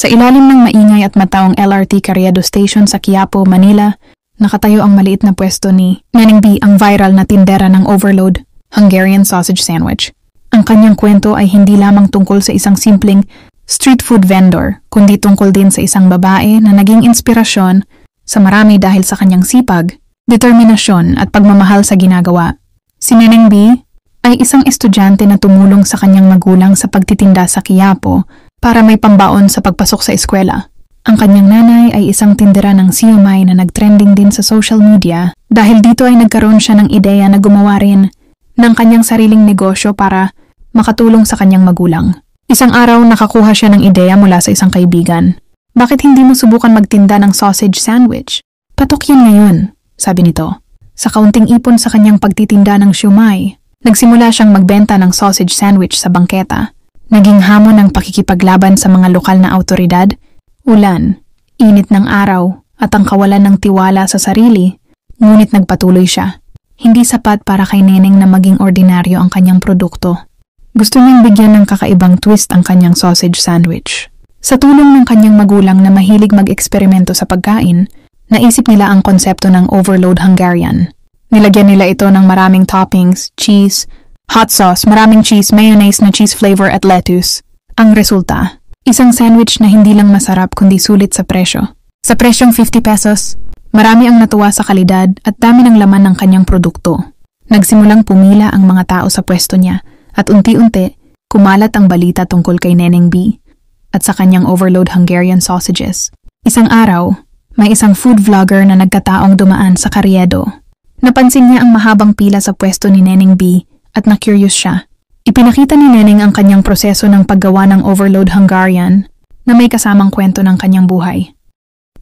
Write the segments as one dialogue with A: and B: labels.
A: Sa ilalim ng maingay at mataong LRT Carriedo Station sa Quiapo, Manila, nakatayo ang maliit na pwesto ni Neneng B, ang viral na tindera ng overload Hungarian sausage sandwich. Ang kanyang kwento ay hindi lamang tungkol sa isang simpleng street food vendor, kundi tungkol din sa isang babae na naging inspirasyon sa marami dahil sa kanyang sipag, determinasyon at pagmamahal sa ginagawa. Si Neneng B ay isang estudyante na tumulong sa kanyang magulang sa pagtitinda sa Quiapo para may pambaon sa pagpasok sa eskwela. Ang kanyang nanay ay isang tindera ng siomai na nagtrending din sa social media dahil dito ay nagkaroon siya ng ideya na gumawa rin ng kanyang sariling negosyo para makatulong sa kanyang magulang. Isang araw nakakuha siya ng ideya mula sa isang kaibigan. Bakit hindi mo subukan magtinda ng sausage sandwich? Patok yan ngayon, sabi nito. Sa kaunting ipon sa kanyang pagtitinda ng siomai, nagsimula siyang magbenta ng sausage sandwich sa bangketa. Naging hamon ng pakikipaglaban sa mga lokal na awtoridad, ulan, init ng araw at ang kawalan ng tiwala sa sarili, ngunit nagpatuloy siya. Hindi sapat para kay Neneng na maging ordinaryo ang kanyang produkto. Gusto niyang bigyan ng kakaibang twist ang kanyang sausage sandwich. Sa tulong ng kanyang magulang na mahilig mag-eksperimento sa pagkain, naisip nila ang konsepto ng overload Hungarian. Nilagyan nila ito ng maraming toppings, cheese, hot sauce, maraming cheese, mayonnaise na cheese flavor at lettuce. Ang resulta, isang sandwich na hindi lang masarap kundi sulit sa presyo. Sa presyong 50 pesos, marami ang natuwa sa kalidad at dami ng laman ng kanyang produkto. Nagsimulang pumila ang mga tao sa pwesto niya at unti-unti, kumalat ang balita tungkol kay Neneng B at sa kanyang overload Hungarian sausages. Isang araw, may isang food vlogger na nagkataong dumaan sa Carriedo. Napansin niya ang mahabang pila sa pwesto ni Neneng B at na-curious siya. Ipinakita ni Neneng ang kanyang proseso ng paggawa ng overload Hungarian na may kasamang kwento ng kanyang buhay.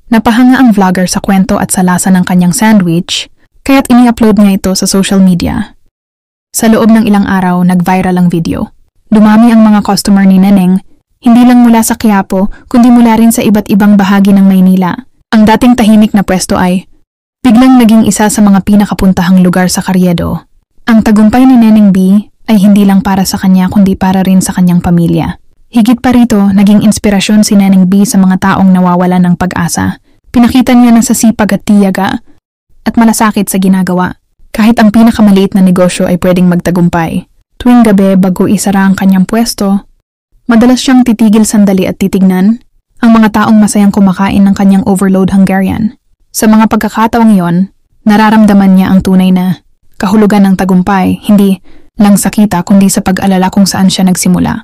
A: Napahanga ang vlogger sa kwento at sa lasa ng kanyang sandwich, kaya't ini-upload niya ito sa social media. Sa loob ng ilang araw, nag-viral ang video. Dumami ang mga customer ni Neneng, hindi lang mula sa Quiapo, kundi mula rin sa iba't ibang bahagi ng Maynila. Ang dating tahimik na pwesto ay biglang naging isa sa mga pinakapuntahang lugar sa Carriedo. Ang tagumpay ni Neneng B ay hindi lang para sa kanya kundi para rin sa kanyang pamilya. Higit pa rito, naging inspirasyon si Neneng B sa mga taong nawawalan ng pag-asa. Pinakita niya na sa sipag at tiyaga at malasakit sa ginagawa. Kahit ang pinakamaliit na negosyo ay pwedeng magtagumpay. Tuwing gabi bago isara ang kanyang pwesto, madalas siyang titigil sandali at titignan ang mga taong masayang kumakain ng kanyang overload Hungarian. Sa mga pagkakataong iyon, nararamdaman niya ang tunay na kahulugan ng tagumpay, hindi lang sa kita kundi sa pag-alala kung saan siya nagsimula.